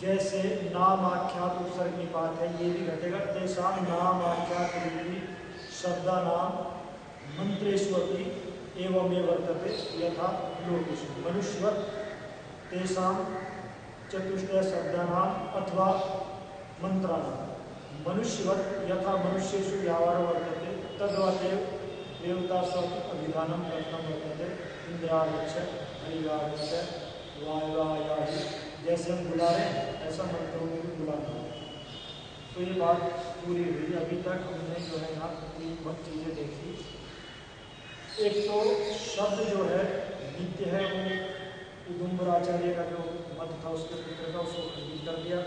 जैसे नाम आख्यात उपसर्ग निपात है, ये भी घटेगा। तेषां नाम आख्यात रूपी शब्दानाम मंत्रेष्वपि एवमेव वर्तते यथा लोकेषु। मनुष्यवत् तेषां चतुष्टय शब्दानाम अथवा मंत्राणाम मनुष्यवत् यथा मनुष्येषु व्यावहारो वर्तते तद्वदेव देवतासु अभिधानं कथनं वर्तते। इंद्रागच्छ हरियागच्छ वायुवायाहि, जैसे हम बुला रहे हैं ऐसा मंत्रों में भी बुलाना है। तो ये बात पूरी हुई। अभी तक हमने जो है यहाँ तीन बहुत चीज़ें देखी। एक तो शब्द जो है नित्य है, वो उदुम्बराचार्य का जो मत था उसके पुत्र का, उसको खंडित कर दिया।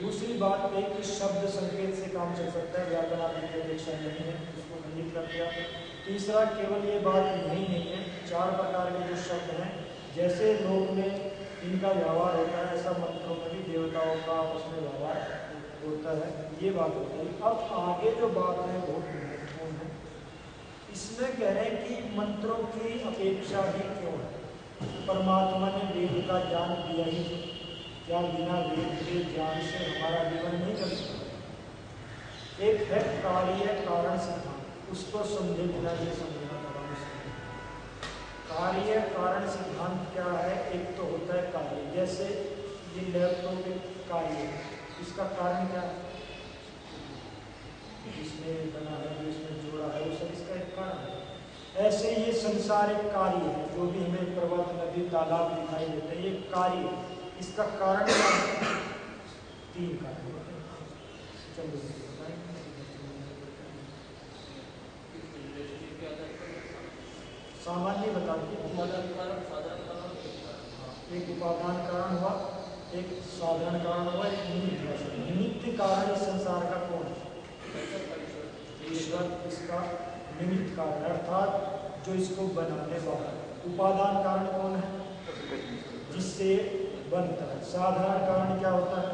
दूसरी बात है कि शब्द संकेत से काम चल सकता है, व्याकरण आदि की अपेक्षा नहीं है, उसको खंडित कर दिया। तीसरा, केवल ये बात नहीं है, चार प्रकार के जो शब्द हैं जैसे लोक में इनका व्यवहार होता है ऐसा मंत्रों में भी देवताओं का आपस में व्यवहार होता है, ये बात होती है। अब आगे जो बात है बहुत महत्वपूर्ण है। इसमें कह रहे हैं कि मंत्रों की अपेक्षा ही क्यों है, परमात्मा ने वेद का ज्ञान दिया ही, क्या बिना वेद के ज्ञान से हमारा जीवन नहीं चल सकता। एक है कार्य कारण सिद्धांत, उसको समझे बिना ये समझना थोड़ा मुश्किल है। कार्य कारण सिद्धांत क्या है? एक तो होता है कार्य, जैसे ये लैपटॉप एक कार्य है, इसका कारण क्या है? जिसने बना है, जो इसमें जोड़ा है, वो सब इसका एक कारण है। ऐसे ये संसार एक कार्य है, जो भी हमें पर्वत नदी तालाब दिखाई देते हैं, ये कार्य है। इसका कारण क्या है? तीन कारण होते हैं। चलो सामान्य बता दिए। एक उपादान कारण हुआ, एक साधारण कारण हुआ, एक निमित्त कारण। निमित्त कारण इस संसार का कौन है? ईश्वर इसका निमित्त कारण, अर्थात जो इसको बनाने वाला। उपादान कारण कौन है? जिससे बनता है। साधारण कारण क्या होता है?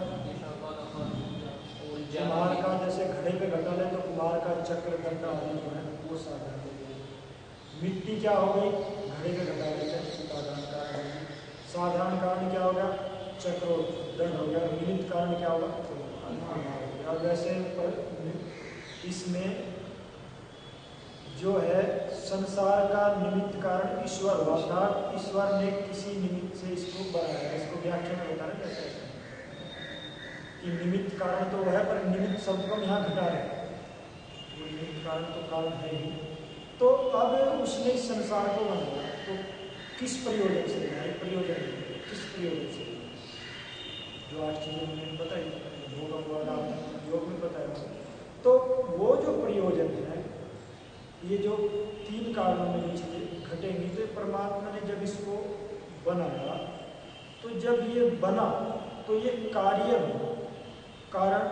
कुम्हार का, जैसे घड़े पे घटा ले तो कुम्हार का चक्र घंटा आदि जो है वो साधारण। मिट्टी क्या हो गई? घड़े पे घटा लेते हैं, उपादान कारण होगी। साधारण कारण क्या होगा? चक्र दंड हो गया। निमित्त कारण क्या होगा? और वैसे इसमें जो है संसार का निमित्त कारण ईश्वर हुआ था। ईश्वर ने किसी निमित्त से इसको बनाया। इसको व्याख्या में बता रहे हैं कि निमित्त कारण तो है, पर निमित्त शब्द को यहाँ घटा रहे हैं। वो निमित्त कारण तो कारण है ही। तो अब उसने इस संसार को बनाया, तो किस प्रयोजन से बनाया? प्रयोजन किस प्रयोजन से? जो 8 चीजें मैंने बताई, योग में बताया। तो वो जो प्रयोजन है, ये जो तीन कारणों में ये चीजें घटेंगी, तो परमात्मा ने जब इसको बनाया, तो जब ये बना तो ये कार्य कारण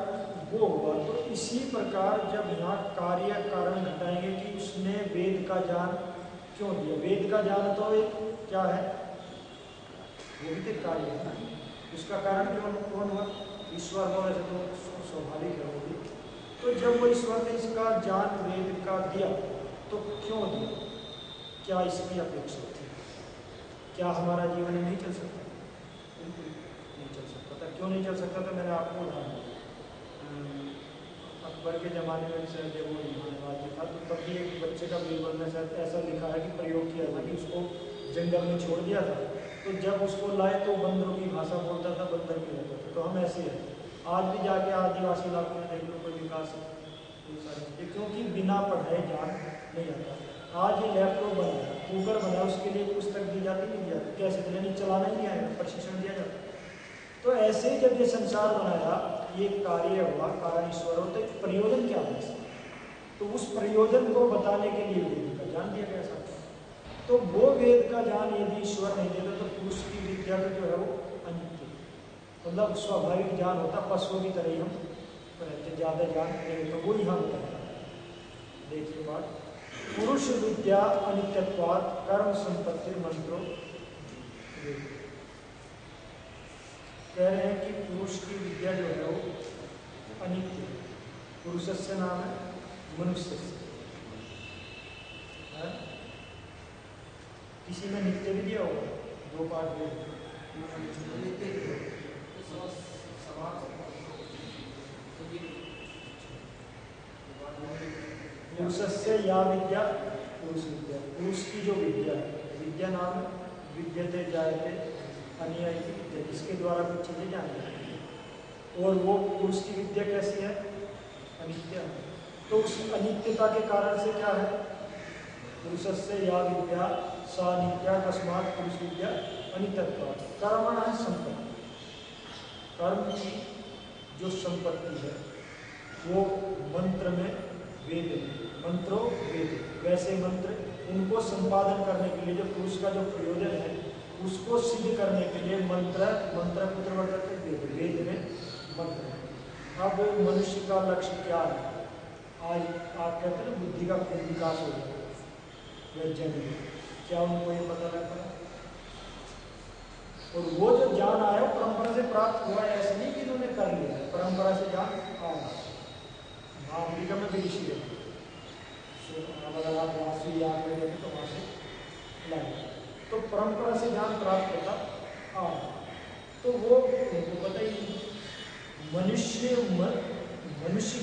वो हुआ। तो इसी प्रकार जब यहाँ कार्य कारण घटाएंगे कि उसने वेद का ज्ञान क्यों दिया। वेद का ज्ञान तो एक क्या है? वो भी तो कार्य है ना। उसका कारण कौन हुआ? ईश्वर हुआ। वैसे तो स्वाभाविक है वो भी। तो जब वो ईश्वर ने इसका ज्ञान वेद का दिया तो क्यों दिया? क्या इसकी अपेक्षा थी? क्या हमारा जीवन नहीं चल सकता? बिल्कुल नहीं चल सकता था। क्यों नहीं चल सकता था? मैंने आपको उदाहरण अकबर के ज़माने में शायद वो राज्य था, तो तब भी एक बच्चे का बीरबल में शायद ऐसा लिखा है कि प्रयोग किया था कि उसको जंगल में छोड़ दिया था। तो जब उसको लाए तो बंदरों की भाषा बोलता था, बंदर की रहता था। तो हम ऐसे हैं। आज भी जाके आदिवासी इलाकों में देख लो, कोई विकास है, क्योंकि बिना पढ़ाए ज्ञान नहीं आता। आज ये लैपटॉप बनाया, कुकर बनाया, उसके लिए पुस्तक दी जाती नहीं दी जाती, कैसे यानी चलाना ही नहीं आएगा, प्रशिक्षण दिया जाता। तो ऐसे ही जब ये संसार बनाया, ये कार्य हुआ, कारण ईश्वर हो, तो प्रयोजन क्या है इसका? तो उस प्रयोजन को बताने के लिए वेद का ज्ञान दिया गया था। तो वो वेद का ज्ञान यदि ईश्वर नहीं देता तो पुरुष की विद्या तो जो है वो अनित्य, मतलब स्वाभाविक ज्ञान होता, पशुओं की तरह ही हम रहते, ज्यादा ज्ञान नहीं होता। वो यहाँ होता है। देखिए बात, पुरुष विद्या अनित्यत्वात् कर्म संपत्ति मंत्रो। कह रहे हैं कि पुरुष की विद्या जो है वो अनित्य है। पुरुषस्य नाम है मनुष्य से। किसी में नित्य भी दिया होगा, 2 पाठ में पुरुषस्य या विद्या पुरुष विद्या, पुरुष की जो विद्या है, विद्या नाम विद्यते जायते अन्य विद्या, जिसके द्वारा कुछ चीजें जानी जाती है। और वो पुरुष की विद्या कैसी है? अनित्य है। तो उस अनित्यता के कारण से क्या है? पुरुषस्य या विद्या सा नित्या तस्मात् पुरुष विद्या अनित्यत्वात्। कर्मण है संपत्ति, कर्म की जो संपत्ति है वो मंत्र में वेद में, मंत्रो वेद, वैसे मंत्र उनको संपादन करने के लिए जो पुरुष का जो प्रयोजन है उसको सिद्ध करने के लिए मंत्र कुत्र वर्तते वेद, वेद में मंत्र है। अब मनुष्य का लक्ष्य क्या है? आज आप कहते हैं बुद्धि का खूब विकास हो जाए वैज्ञानिक, क्या उनको ये पता लगता है? और वो जो ज्ञान आया वो परंपरा से प्राप्त हुआ है, ऐसे नहीं कि इन्होंने कर लिया, परंपरा से ज्ञान आया। अमेरिका में भी ऋषि है, अगर आप वासी याद में देखें तो वहाँ से लाए, तो परंपरा से ज्ञान प्राप्त होता आया। तो वो उनको पता ही नहीं। मनुष्य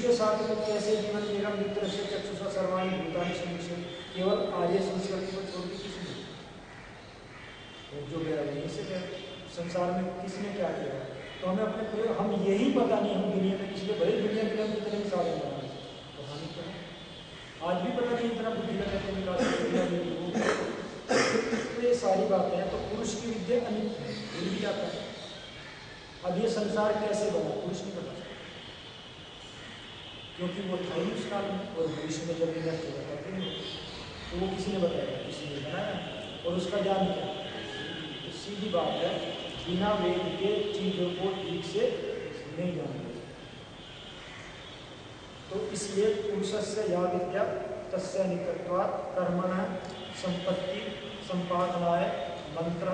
के साथ में कैसे जीवन जिएगा? मित्र से चक्षुषा सर्वाणी भूतानि संविष्य, केवल आर्य संस्कृति को छोड़ के किसी ने, जो गया वहीं से गया, संसार में किसने क्या किया? तो हमें अपने पूरे, हम यही पता नहीं हम दुनिया में किसी बड़ी दुनिया के लिए कितने साधन बनाए, पता नहीं क्या, आज भी पता नहीं इतना बुद्धि का कैसे विकास। तो ये सारी बातें हैं। तो पुरुष की विद्या अनित्य है, भूल भी जाता है। अब ये संसार कैसे बना पुरुष नहीं बता सकता, क्योंकि वो था ही उस काल में, और भविष्य में जब नष्ट हो जाता है तो वो किसी ने बताया, किसी ने बनाया, और उसका ज्ञान क्या? तो सीधी बात है, बिना वेद के चीजों को ठीक से नहीं जानते। तो इसलिए पुरुषस्य या विद्या तस्य नित्यत्वात् कर्मणः संपत्ति संपादनाय मंत्र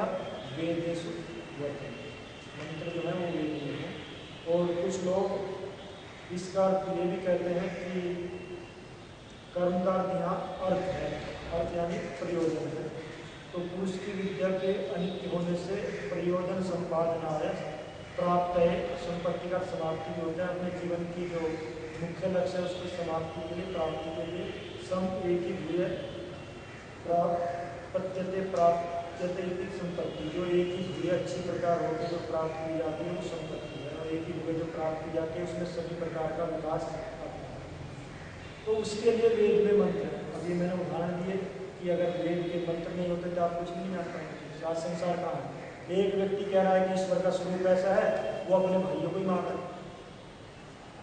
वेदेषु वर्तते। मंत्र जो है वो वेद में है। और कुछ लोग इसका ये भी कहते हैं कि कर्म का यहाँ अर्थ है, अर्थ यानी प्रयोजन है। तो पुरुष की विद्या के अनित्य होने से प्रयोजन संपादनाय प्राप्त है, संपत्ति का समाप्ति भी होता है, अपने जीवन की जो मुख्य लक्ष्य है उसकी समाप्ति के लिए, प्राप्ति के लिए सम एक ही भूय प्राप्त्यते संपत्ति, जो एक ही भूय अच्छी प्रकार होकर जो प्राप्त की जाती है वो संपत्ति है, और एक ही भूय जो प्राप्त की जाती है उसमें सभी प्रकार का विकास आता है। तो उसके लिए वेद में मंत्र है। अभी मैंने उदाहरण दिए कि अगर वेद के मंत्र नहीं होते तो आप कुछ नहीं जान पाएंगे। आज संसार कहाँ है? एक व्यक्ति कह रहा है कि ईश्वर का स्वरूप ऐसा है, वो अपने भाइयों को ही मार रहा है।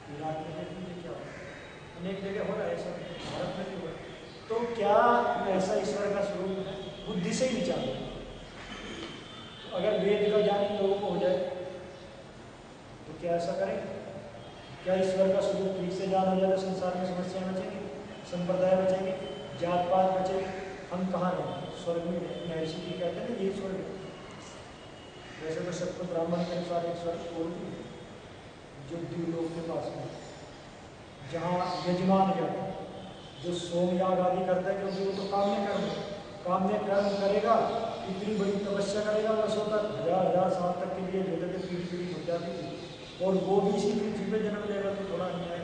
विराट में देखिए क्या हो, अनेक जगह हो रहा है ऐसा, भारत में भी हो रहा है। तो क्या ऐसा ईश्वर का स्वरूप है? बुद्धि से ही विचार है। तो अगर वेद का ज्ञान इन लोगों को हो जाए तो क्या ऐसा करेंगे? क्या ईश्वर का स्वरूप ठीक से जान हो जाए तो संसार में समस्याएं बचेंगी, संप्रदाय बचेंगे, जात पात बचेंगे, हम कहाँ रहेंगे? स्वर्ग में महर्षि जी कहते हैं ना ये स्वर्ग है। वैसे तो सबको ब्राह्मण के अनुसार एक स्वर्ग और भी है जो द्यूलोक के पास में, जहाँ यजमान जाता है, जो सोम याग आदि करता है, क्योंकि वो तो काम्य कर्म करेगा, इतनी बड़ी तपस्या करेगा वर्षों तक, 1000 साल तक के लिए जगत पीढ़ी हो जाती थी, और वो भी इसी पृथ्वी पे जन्म लेगा तो थोड़ा अन्याय है।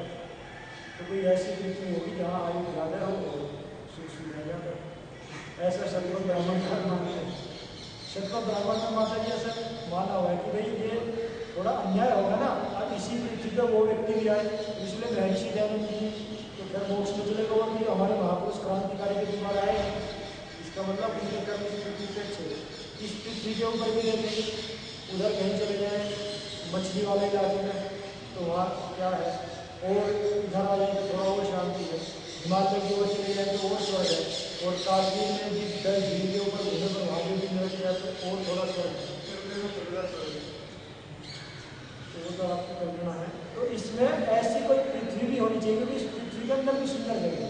तो कोई ऐसी पृथ्वी होगी जहाँ आयु ज़्यादा हो और सुख सुविधा ज़्यादा हो। ऐसा शतपथ ब्राह्मण का मानते हैं। शतपथ ब्राह्मण का माता जी ऐसा माना हुआ है कि भाई ये थोड़ा अन्याय होगा ना, अब इसी पृथ्वी पर वो व्यक्ति भी आए, इसलिए महर्षि दयानंद जी तो फिर मोक्ष में चले गए, कि हमारे महापुरुष क्रांतिकारी के द्वारा आए, इसका मतलब उनके कर्म इस पृथ्वी से अच्छे, इस पृथ्वी के ऊपर भी देखेंगे, उधर कहीं चले जाए मछली वाले इलाके में तो वहाँ क्या है, और इधर आ जाए तो थोड़ा और शांति है, हिमालय की ओर चले जाए तो और स्वर्ग है, और काश्मीर में भी दल झील के ऊपर घूमने पर वहाँ भी नजर जाए तो और थोड़ा स्वर्ग है। तो वो तो आपकी कल्पना है। तो इसमें ऐसी कोई पृथ्वी भी होनी चाहिए, क्योंकि इस पृथ्वी के अंदर भी सुंदर जगह है।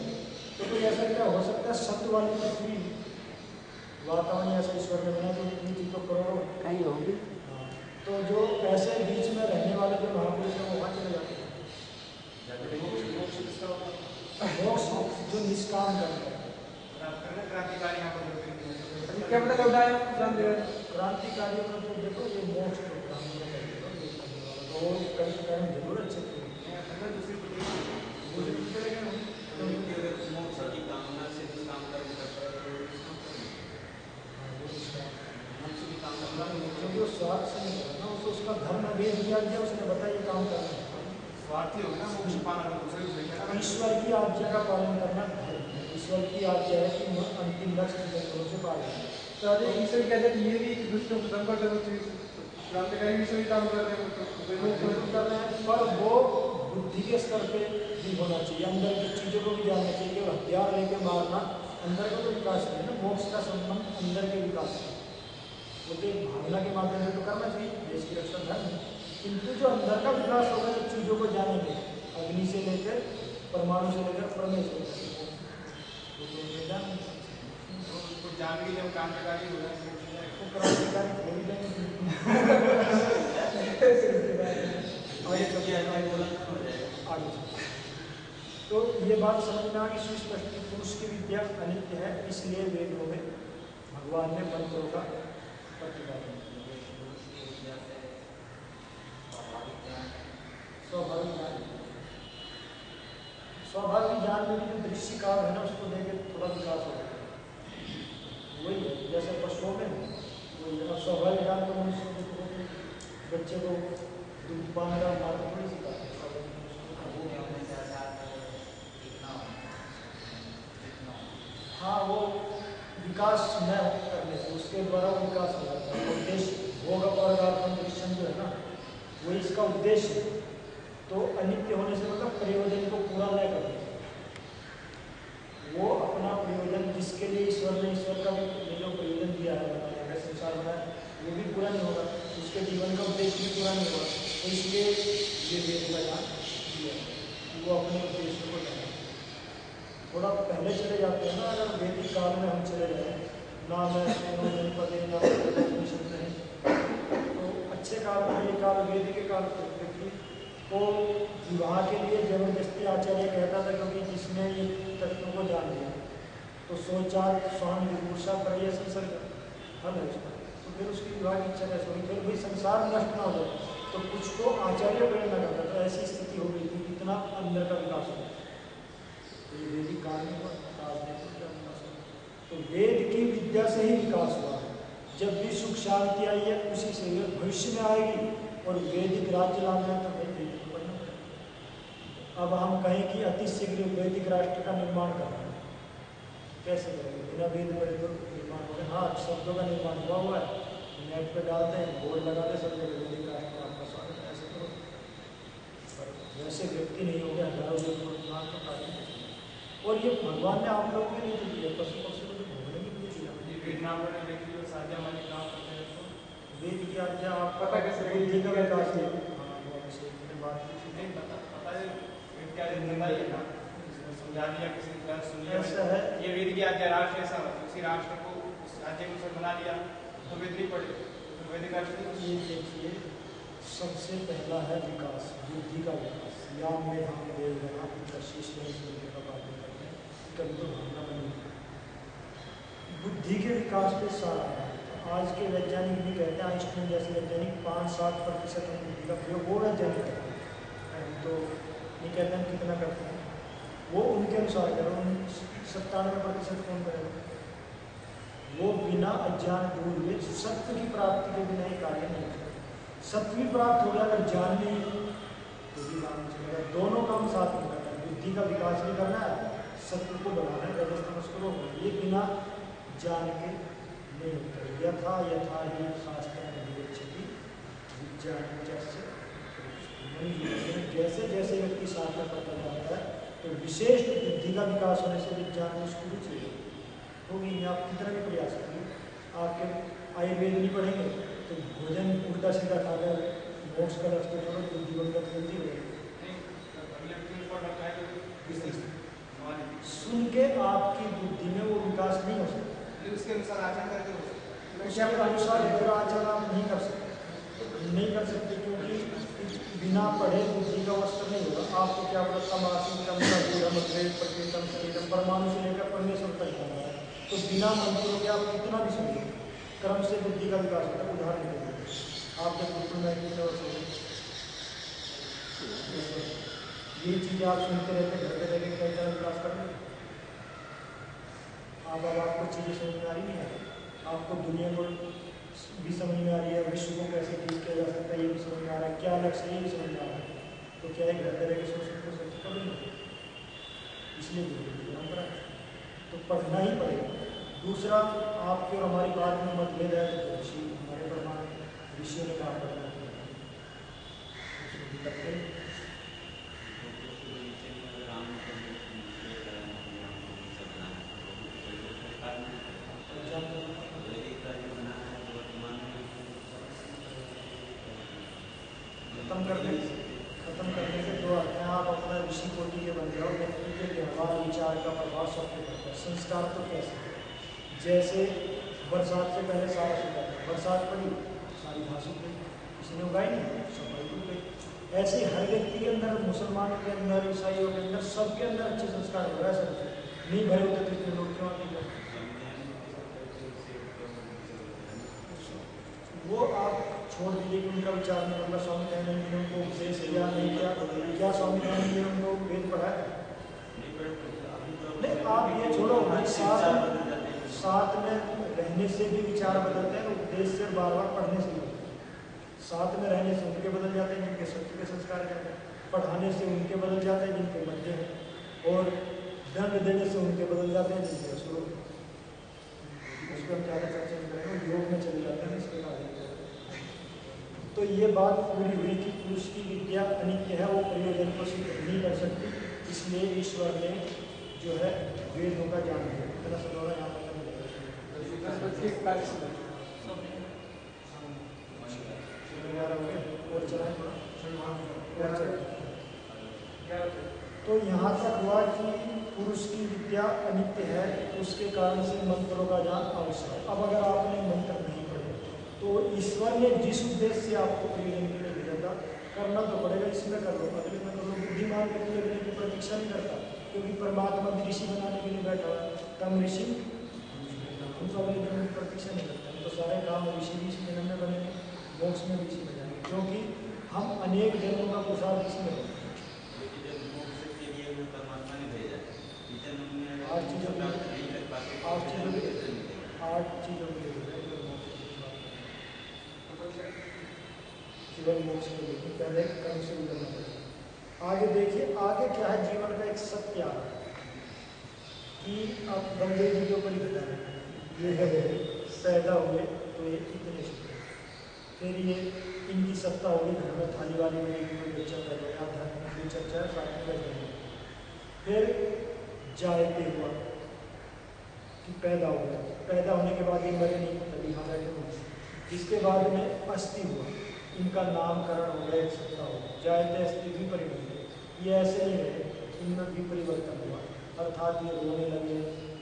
तो कोई ऐसा क्या हो सकता है सत्य वाली पृथ्वी, वातावरण ऐसा ईश्वर ने बनाया, तो पृथ्वी तो करोड़ों कहीं होगी। तो जो ऐसे बीच में रहने वाले जो महापुरुष हैं वो वहाँ चले जाते हैं, मोक्ष जो निष्काम करते हैं। क्रांतिकारियों का तो देखो ये मोक्ष प्रोग्राम तो कर्म जरूर अच्छे थे। नहीं कर रहा ना, उसका धर्म वेद दिया गया, उसने बताया ये काम करना है। स्वार्थी हो गया ना, मोक्ष पाना तो दूसरे को देखना। ईश्वर की आज्ञा का पालन करना धर्म है। ईश्वर की आज्ञा है कि अंतिम लक्ष्य जंगलों से पार करना। तो अरे ईश्वर कहते हैं ये भी दुष्टों को संपर्क क्रांतिकारी ईश्वर ही काम कर रहे हैं, कर रहे हैं, पर वो बुद्धि के स्तर पे भी होना चाहिए, अंदर की चीज़ों को भी जानना चाहिए। हथियार लेके मारना अंदर का तो विकास है ना, मोक्ष का संबंध अंदर के विकास है। वो तो भावना के माध्यम से तो करना चाहिए, देश की रक्षा धर्म है, किंतु जो अंदर का विकास होगा, जो चीज़ों को जानेंगे, अग्नि से लेकर परमाणु से लेकर परमेश्वर तक, वो तो उन्हें जान नहीं सकते। उसको जान के जब क्रांतिकारी हो जाए वो क्रांतिकारी थोड़ी जाएंगे। तो ये बात समझना कि सुस्पष्ट पुरुष की विद्या अनित्य है, इसलिए वेदों में भगवान ने मंत्रों का प्रतिपादन किया। स्वाभाविक ज्ञान में भी जो दृश्य काल है ना, उसको लेकर थोड़ा विकास हो जाता है। वही है जैसे पशुओं में वही है। स्वाभाविक ज्ञान तो मनुष्य को बच्चे को दूध पाने का मात्र थोड़ी सिखाते हैं। हाँ, वो विकास न करने से उसके द्वारा विकास हो जाता है। उद्देश्य भोग अपवर्गार्थम दृश्यम जो है ना, वो इसका उद्देश्य है। तो अनित्य होने से मतलब प्रयोजन को पूरा न करने से, वो अपना प्रयोजन जिसके लिए ईश्वर ने ईश्वर का जो प्रयोजन दिया है, बनाने का संसार बनाया, वो भी पूरा नहीं होगा, उसके जीवन का उद्देश्य भी पूरा नहीं होगा। तो इसलिए ये वेद का ज्ञान दिया है, वो अपने उद्देश्य को जाना। थोड़ा पहले चले जाते हैं ना, अगर वैदिक काल में हम चले जाए ना, मैं पदे ना नहीं, तो अच्छे काल में ये काल वेद के काल व्यक्ति को विवाह के लिए जबरदस्ती आचार्य कहता था, क्योंकि जिसने ये तत्वों को जान लिया तो सोचार स्वामी विभूषा पर यह संसर्ग हल है उसका, तो फिर उसकी विवाह की इच्छा कैसे होगी? फिर भाई संसार नष्ट ना हो जाए, तो कुछ को आचार्य प्रेरणा करता था। ऐसी स्थिति हो गई थी, इतना अंदर का विकास हो गया। तो ये वैदिक काल में तो वेद की विद्या से ही विकास हुआ है। जब भी सुख शांति आई है, उसी से भविष्य में आएगी, और वैदिक राज्य लाना है तो वैदिक पढ़ना पड़ेगा। अब हम कहें कि अति शीघ्र वैदिक राष्ट्र का निर्माण करना है, कैसे करेंगे? बिना वेद पढ़े तो निर्माण हो गया? हाँ, शब्दों का निर्माण हुआ है, नेट पे डालते हैं, बोर्ड लगाते, सब जगह वैदिक राष्ट्र आपका स्वागत है, ऐसे करो। पर वैसे व्यक्ति नहीं हो गया, हजारों लोग निर्माण तो काफी। और ये भगवान ने आप लोगों के लिए जो दिया, पशु पक्षी को भोगने के लिए दिया। वेद की आज्ञा आप पता कैसे बुद्धि का विकास है? ऐसा है, ये वेद की आज्ञा राष्ट्र ऐसा हो, किसी राष्ट्र को उस राज्य को सब बना लिया तो वेद नहीं पढ़े, तो वैदिक राष्ट्र। ये देखिए, सबसे पहला है विकास, बुद्धि का विकास। या में हम देव बना शीश का बात करते हैं, कभी तो भावना बनी, बुद्धि के विकास पे सारा है। आज के वैज्ञानिक भी कहते हैं, आइंस्टाइन जैसे वैज्ञानिक 5-7% बुद्धि का प्रयोग वो वैज्ञानिक करते हैं, हम तो नहीं कहते हैं कितना करते हैं, वो उनके अनुसार करो। 97% कौन करेगा? वो बिना अज्ञान दूर हुए सत्य की प्राप्ति के बिना ही कार्य नहीं करते। सत्य भी प्राप्त हो गया, अगर ज्ञान नहीं तो भी काम चलेगा। दोनों काम साथ में करना है, बुद्धि का विकास भी करना है, सत्य को बढ़ाना है, रजस्तमस को रोकना है। ये बिना जान के नहीं होता। यथा यथा ही शास्त्र विवेचति विज्ञान जैसे जैसे व्यक्ति शास्त्र पढ़ता जाता है, तो विशेष बुद्धि का विकास होने से विज्ञान में उसको रुचि होगी। आप कितना भी प्रयास करिए, आपके आयुर्वेद नहीं पढ़ेंगे तो भोजन उल्टा सीधा खाकर मोक्ष का रास्ते छोड़ो, बुद्धि बनकर जल्दी हो। सुन के आपकी बुद्धि में वो विकास नहीं हो सकता, उसके अनुसार आचरण करके हो सकता। उसके अनुसार पूरा आचरण आप नहीं कर सकते, क्योंकि बिना पढ़े बुद्धि का वस्त्र नहीं होगा। आपको क्या पता परमाणु से लेकर परमेश्वर तक जाना है, तो बिना मंत्रों के आप कितना भी सुनिए, कर्म से बुद्धि का विकास होता है। उदाहरण के लिए आप जब बिल्कुल मैं ये चीज़ें आप सुनते रहते, घर पे रहकर क्या तरह विकास कर रहे हैं आप? अब आपको चीज़ें समझ में आ रही नहीं है, आपको दुनिया को भी समझ में आ रही है, विश्व को कैसे ठीक किया जा सकता है ये भी समझ में आ रहा है, क्या लक्ष्य है ये भी समझ में आ रहा है, तो क्या एक घर तरह के सोच सकते सकते कभी नहीं। इसलिए परंपरा तो पढ़ना ही पड़ेगा। दूसरा, आपके और हमारी बात में मतभेद है तो ऋषि हमारे प्रमाण ऋषियों ने कहा पढ़ना खत्म करने के दो अर्थ हैं। आप अपना ऋषि कोटि के बन जाओ, व्यक्ति के व्यवहार विचार का प्रभाव सब पे पड़ता है। संस्कार तो कैसे, जैसे बरसात से पहले सारा सूखा था, बरसात पड़ी सारी घास उग गई, किसी ने उगाई नहीं, सब वही उग गई। ऐसे हर व्यक्ति के अंदर, मुसलमानों के अंदर, ईसाइयों के अंदर, सबके अंदर अच्छे संस्कार हो रहा है। सब नहीं भरे होते तो इतने लोग क्यों आते? वो आप छोड़ दीजिए कि उनका विचार नहीं होगा। स्वामी दयानंद जी ने उनको उपदेश किया नहीं किया, क्या स्वामी दयानंद जी ने उनको वेद पढ़ाया? नहीं, आप ये छोड़ो, साथ में रहने से भी विचार बदलते हैं, उपदेश से बार बार पढ़ने से भी। साथ में रहने से उनके बदल जाते हैं जिनके सत्य के संस्कार जाते हैं, पढ़ाने से उनके बदल जाते हैं जिनके मध्य हैं, और दंड देने से उनके बदल जाते हैं जिनके असुर। उस पर हम ज़्यादा चर्चा नहीं करेंगे, योग में चले जाते हैं इस पर आगे। तो ये बात पूरी हुई कि पुरुष की विद्या अनित्य है, वो प्रयोजन को सिद्ध नहीं कर सकती, इसलिए ईश्वर ने जो है वेदों का ज्ञान दिया। इतना समझौता यहाँ पर और चलाएं थोड़ा। तो यहाँ तक हुआ कि पुरुष की विद्या अनित्य है, उसके कारण से मंत्रों का ज्ञान आवश्यक है। अब अगर आपने मंत्र नहीं पढ़े तो ईश्वर ने जिस उद्देश्य से आपको प्रयोजन के लिए भेजा था, करना तो पड़ेगा। इसमें कर लो, अगले में कर लो। बुद्धिमान व्यक्ति अगले की प्रतीक्षा नहीं करता, क्योंकि परमात्मा भी ऋषि बनाने के लिए बैठा हुआ है। तम ऋषि हम तो अगले जन्म की प्रतीक्षा नहीं करते, हम तो सारे काम ऋषि भी इसी जन्म में बनेंगे, मोक्ष में भी इसी में जाएंगे, क्योंकि हम अनेक जन्मों का पुरुषार्थ इसमें है। केवल मोक्ष के लिए पहले कर्म से गुजरना पड़ेगा। आगे देखिए, आगे क्या है, जीवन का एक सत्य आ रहा है कि अब बलदेव जी के ऊपर ही बता रहे ये है पैदा हुए तो ये इतने शुक्र, फिर ये इनकी सत्ता होगी घर में थाली वाली में कोई बच्चा कर रहा है, धर्म की चर्चा साथ में बैठ रही। फिर जायते हुआ कि पैदा हो गया, पैदा होने के बाद ये मरे नहीं, तभी यहाँ बैठे हुए। इसके बाद में अस्थि हुआ, इनका नामकरण हो गया, एक सत्ता हो गया, जायते अस्थि भी परिवर्तन। ये ऐसे नहीं रहे, इनमें भी परिवर्तन हुआ, अर्थात ये रोने लगे,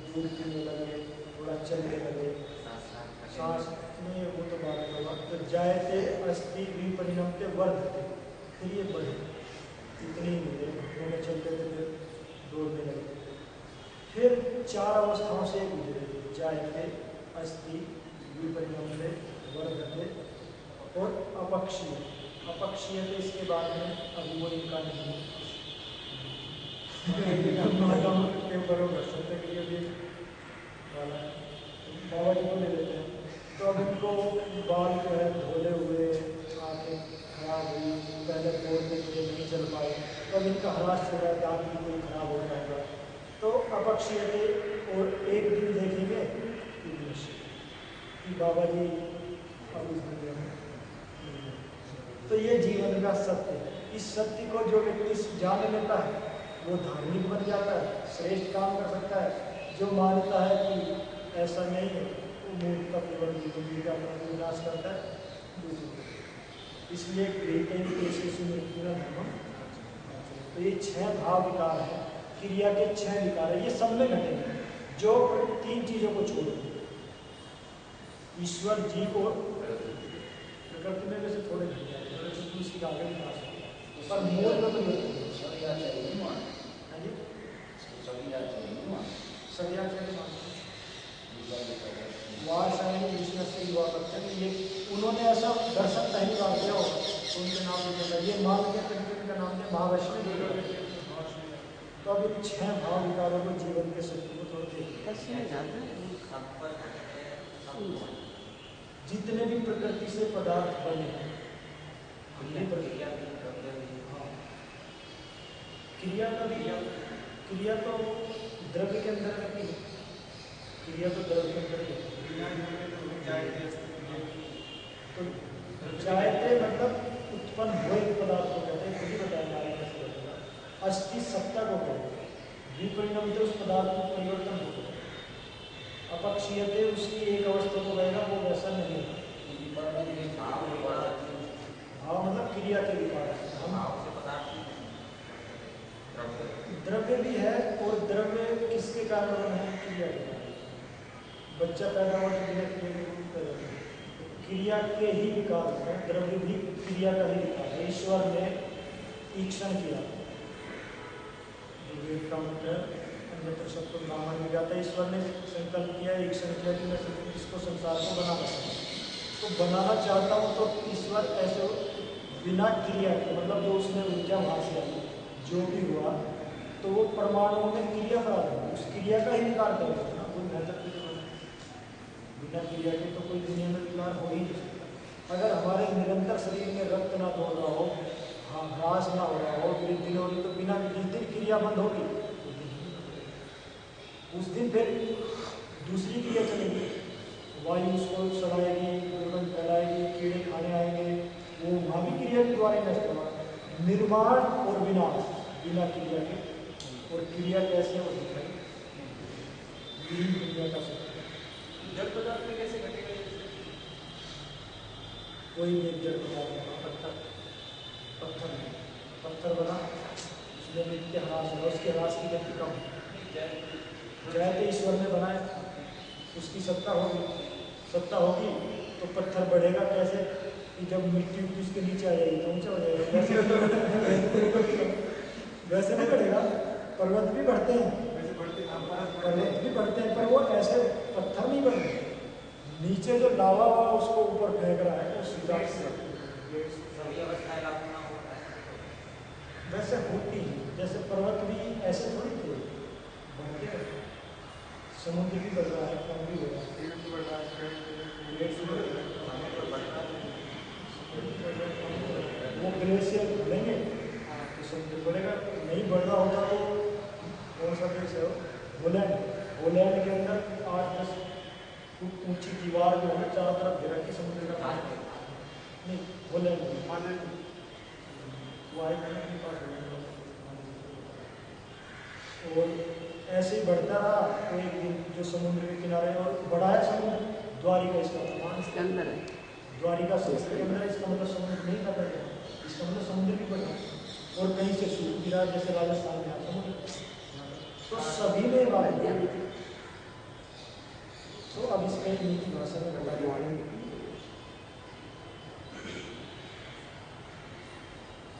दूध पीने लगे, थोड़ा चलने लगे, सांस में वो तो बात होगा। तो जायते अस्थि भी परिणमते वर्धते, फिर ये बढ़े, इतने ही मिले, रोने चलते थे, दौड़ने लगे। फिर चार अवस्थाओं से गुजरे, जायते अस्थि विपरिणमते वर्धते और अपक्षीय। अपक्षीय तो इसके बाद में अभी वो इनका नहीं है बाबा जी को ले लेते हैं। तो अब इनको बाल जो है धोले हुए, आँखें खराब हुई, पहले बोलने के लिए नहीं चल पाए, तो अब इनका ह्रास हो रहा है, दांत भी कोई खराब हो जाएगा। तो अपक्षीय थे, और एक दिन देखेंगे कि बाबा जी अब इस दुनिया में। तो ये जीवन का सत्य है। इस सत्य को जो व्यक्ति जान लेता है वो धार्मिक बन जाता है, श्रेष्ठ काम कर सकता है। जो मानता है कि ऐसा नहीं है वो मूर्ख का केवल जिंदगी का विनाश करता है। इसलिए तो ये 6 भाव विकार है, क्रिया के 6 विकार है, ये सब में घटेंगे जो 3 चीजों को छोड़ दें। ईश्वर जी को प्रकृति में वैसे थोड़े घट जाते हैं, उसकी आगे भी आ सकते हैं, पर मूल में तो ये उन्होंने ऐसा दर्शन पहली बार दिया हो तो उनके नाम लिखा, ये मान के उनका नाम दिया महावैष्णव। तो अब इन 6 भाव विकारों को जीवन के सत्य को थोड़ा देखिए। जितने भी प्रकृति से पदार्थ बने हैं, हाँ, क्रिया तो द्रव्य के अंदर रहती है, क्रिया तो द्रव्य के अंदर है। तो जायते मतलब उत्पन्न हुए पदार्थ को कहते हैं, खुद ही बताया कैसे बनेगा। अस्थि सत्ता को कहते हैं, विपरिणाम उस पदार्थ में परिवर्तन होगा। अपक्षीयते उसकी एक अवस्था को रहेगा, वो वैसा नहीं है। भाव मतलब क्रिया के विकार, द्रव्य भी है, और द्रव्य किसके कारण बना है? क्रिया के कारण। बच्चा पैदा हुआ तो बिना क्रिया के रूप पैदा हुआ, क्रिया के ही विकार है, द्रव्य भी क्रिया का ही विकार है। ईश्वर ने ईक्षण किया, विवेक का मतलब अन्यत्र सबको ब्राह्मण में जाता है। ईश्वर ने संकल्प किया, ईक्षण किया कि मैं इसको संसार को बना सकता हूँ, तो बनाना चाहता हूँ। तो ईश्वर ऐसे बिना क्रिया के, मतलब जो उसने ऊर्जा वहाँ से आई, जो भी हुआ, तो वो परमाणुओं में क्रिया करा देगा, उस क्रिया का ही विकार करेगा ना, कोई बेहतर चीज नहीं। बिना क्रिया के तो कोई दुनिया में विकार हो ही नहीं सकता। अगर हमारे निरंतर शरीर में रक्त ना दौड़ रहा हो, हाँ, ह्रास ना हो रहा हो, वृद्धि ना हो रही, तो बिना जिस दिन क्रिया बंद होगी उस दिन फिर दूसरी क्रिया चलेगी, वायु उसको सड़ाएगी, दुर्गंध फैलाएगी, कीड़े खाने आएंगे, वो वहाँ भी क्रिया के द्वारा नष्ट होगा। निर्माण और विनाश बिना क्रिया के, और क्रिया कैसे हो दिखाई दुनिया का सत्य। जड़ पदार्थ में कैसे घटेगा? कोई एक जड़ पदार्थ, पत्थर बना, उसमें नित्य ह्रास है, उसके ह्रास की गति कम। जैसे ईश्वर ने बनाया, उसकी सत्ता होगी तो पत्थर बढ़ेगा कैसे कि जब मिट्टी उसके नीचे आ जाएगी तो ऊंचा हो जाएगा, वैसे नहीं बढ़ेगा। पर्वत भी बढ़ते हैं, पर्वत भी बढ़ते हैं, पर वो ऐसे पत्थर नहीं बढ़ते। नीचे जो लावा हुआ उसको ऊपर फेंक रहा है, वो सीधा वैसे होती है। जैसे पर्वत भी ऐसे थोड़ी थे, बढ़ते रहते। समुद्र भी बढ़ रहा है, कम भी हो रहा है, वो ग्लेशियर खुलेंगे तो समुद्र बढ़ेगा। नहीं बढ़ रहा होगा तो कौन सा देश है? होलैंड के अंदर 8-10 फुट ऊंची दीवार जो है चारों तरफ घेरा के समुद्र का पानी नहीं, होलैंड के पास। और ऐसे ही बढ़ता रहा तो एक दिन जो समुद्र के किनारे, और बड़ा है समुद्र, द्वारिका इसका प्रमाण इसके अंदर है, द्वारिका समुद्र के अंदर, इसका मतलब समुद्र नहीं था पहले, इसका मतलब समुद्र भी बढ़ा, और कहीं से सूख गिरा, जैसे राजस्थान में समुद्र, तो सभी में बात है। तो अब इसमें नीति भाषा में बता दें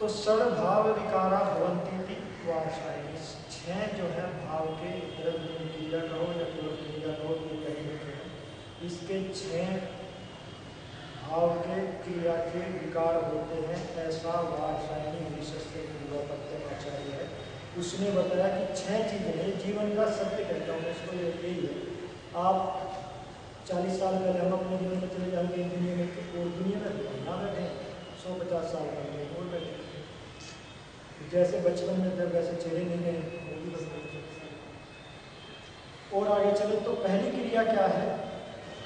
तो षड भाव विकारा भवंती वाचाएगी। 6 जो है भाव के, द्रव्य क्रिया कहो या केवल क्रिया कहो, ये कहेंगे। इसके 6 भाव के क्रिया के विकार होते हैं, ऐसा वाचायनी विशेषते पूर्वापत्याचार्य है। उसने बताया कि 6 चीजें हैं, जीवन का सत्य कहता हूँ इसको, यही है। आप 40 साल पहले हम अपने जीवन में चले जाएंगे दुनिया में, और दुनिया में ना बैठे 150 साल पहले और बैठे, जैसे बचपन में थे वैसे चेहरे नहीं गए, वो भी बदल सकते। और आगे चले तो पहली क्रिया क्या है,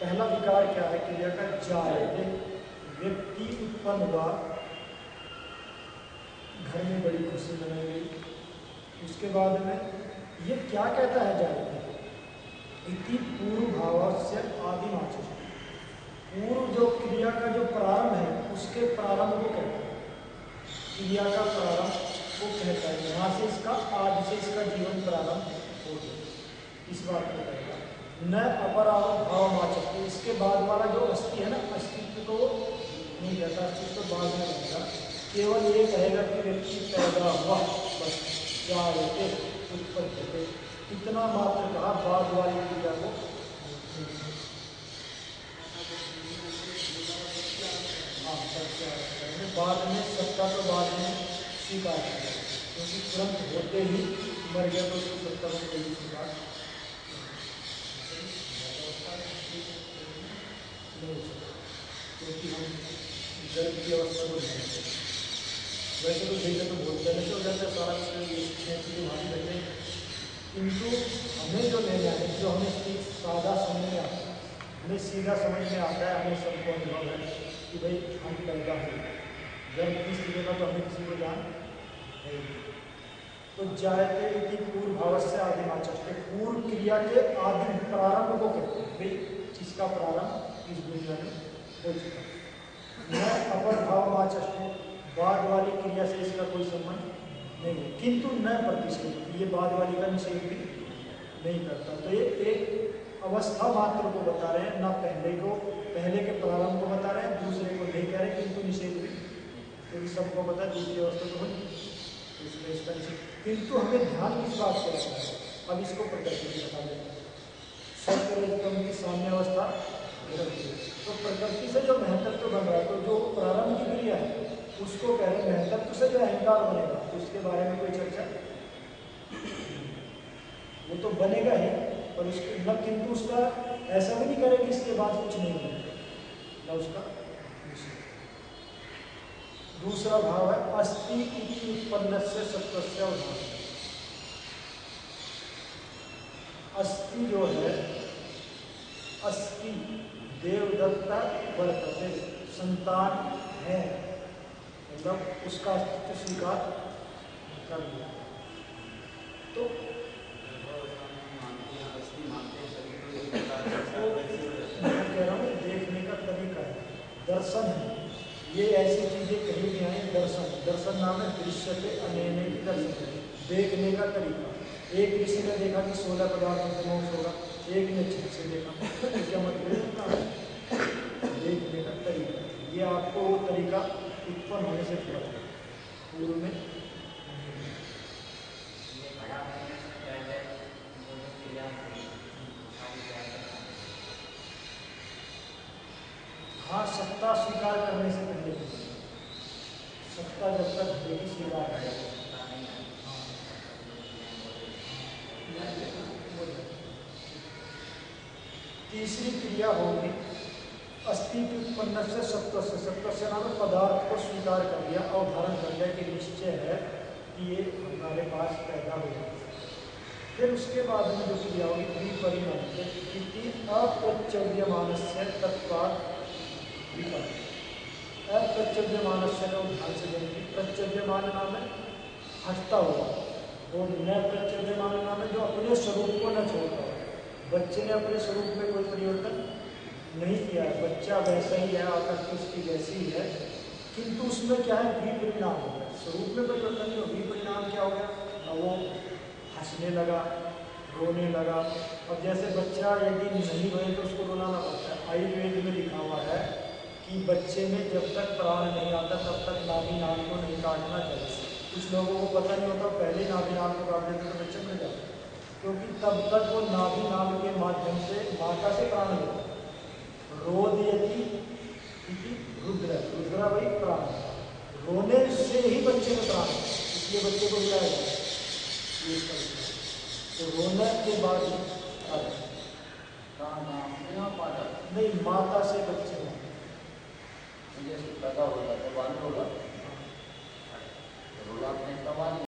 पहला विकार क्या है क्रिया का? जायते, व्यक्ति उत्पन्न हुआ, घर में बड़ी खुशी मनाई गई। उसके बाद में ये क्या कहता है जायते? इति पूर्व भाव से आदिमाचि, पूर्व जो क्रिया का जो प्रारंभ है उसके प्रारंभ को कहता है, क्रिया का प्रारंभ वो कहता है। यहाँ से इसका, आज से इसका जीवन प्रारंभ हो गया, इस बात को कहेगा। न अपराध भाव माचक, इसके बाद वाला जो अस्थि है ना, अस्तित्व को नहीं कहता, अस्तित्व तो बाद में रहेगा। केवल ये कहेगा कि व्यक्ति पैदा हुआ, बस क्या होते उत्पत्ति, इतना मात्र कहा। बाद वाली क्रिया को बाद में सत्ता तो बाद में स्वीकार किया, क्योंकि तुरंत होते ही मर गया तो उसकी सत्ता को कोई स्वीकार नहीं हो सकता। क्योंकि हम गर्भ की अवस्था को ध्यान रखते हैं। वैसे तो देखें तो बहुत पहले से हो जाता है सारा चीज़ें भारी रहते हैं, किंतु हमें जो लेना है, जो हमें सादा समझ में आता है, हमें सीधा समझ में आता है, हमें सबको अनुभव है कि भाई हम पैदा हुए गर्भ की स्थिति में, तो हमें किसी को जान है। तो जायते इति पूर्व भावस्य आदिमाचष्टे, पूर्व क्रिया के आदि प्रारंभ को कहते हैं। भाई इसका प्रारंभ इस दुनिया में हो चुका है। न अपर भावमाचष्टे, बाद वाली क्रिया से इसका कोई संबंध नहीं है, किंतु न प्रतिषेध, ये बाद वाली का निषेध भी नहीं करता। तो ये एक अवस्था मात्र को बता रहे हैं, ना पहले के प्रारंभ को बता रहे हैं, दूसरे को नहीं कह रहे, किंतु निषेध भी, क्योंकि सबको पता है दूसरी अवस्था तो होगी, इसलिए इसका निषेध। किंतु हमें ध्यान किस बात से रखना है, अब इसको प्रकृति में बता देते हैं। सत्य की साम्य अवस्था, तो प्रकृति से जो महत्व बन रहा है, तो जो प्रारंभ की क्रिया है उसको कह रहे हैं महत्व से जो अहंकार बनेगा, तो उसके बारे में कोई चर्चा, वो तो बनेगा ही, पर उसके न, किंतु उसका ऐसा भी नहीं करें कि इसके बाद कुछ नहीं बनेगा, न उसका। दूसरा भाव है अस्ति इति उत्पन्नस्य सत्वस्य उदाहरण। अस्ति जो है, अस्ति देवदत्ता वर्तते, संतान है, मतलब उसका अस्तित्व स्वीकार कर लिया। तो मैं कह रहा हूँ देखने का तरीका है, दर्शन है, ये ऐसी चीजें कहीं भी आए, दर्शन नाम है दृश्य के अनैने की दर्शन, देखने का तरीका। एक ऋषि ने देखा कि 16 पदार्थों से मोक्ष होगा, एक ने ठीक से देखा, तो क्या मतलब देखने का तरीका, ये आपको वो तरीका उत्पन्न होने से पता है, पूर्व में हाँ, सत्ता स्वीकार करने से पहले, सत्ता जब तक देखी स्वीकार करेगा। तीसरी क्रिया होगी अस्तित्व उत्पन्न से सत्वस्य, सत्वस्य नाम पदार्थ को स्वीकार कर लिया, अवधारण कर लिया कि निश्चय है कि ये हमारे पास पैदा होगा। फिर उसके बाद में जो क्रिया होगी विपरिणाम, अप्रच्यव्यमानस्य तत्वात् विकल्प। अप्रच्यव्यमानस्य का उदाहरण से देंगे, प्रच्यव्यमान नाम है हटता हुआ, और न प्रच्यव्यमान नाम है जो अपने स्वरूप को न छोड़ता हो। बच्चे ने अपने स्वरूप में कोई परिवर्तन नहीं किया है, बच्चा वैसा ही है, आकृति उसकी वैसी ही है, किंतु उसमें क्या है विपरिणाम हो गया, स्वरूप में परिवर्तन नहीं हो, विपरिणाम क्या हो गया, अब वो हंसने लगा, रोने लगा। अब जैसे बच्चा यदि नहीं रोए तो उसको रुलाना पड़ता है। आयुर्वेद में लिखा हुआ है कि बच्चे में जब तक प्राण नहीं आता तब तक नाभि नाल को नहीं काटना चाहिए। कुछ लोगों को पता नहीं होता, पहले नाभि नाल को काट देते तो बच्चे मर जाते, क्योंकि तब तक वो नाभि नाल के माध्यम से माता से प्राण लेता। रोदयति रुद्र, रुद्रा वही प्राण, रोने से ही बच्चे में प्राण, इसलिए बच्चे को रुलाया जाता है। तो रोने के बाद नहीं, माता से बच्चे में पैदा होगा तो बाद में होगा।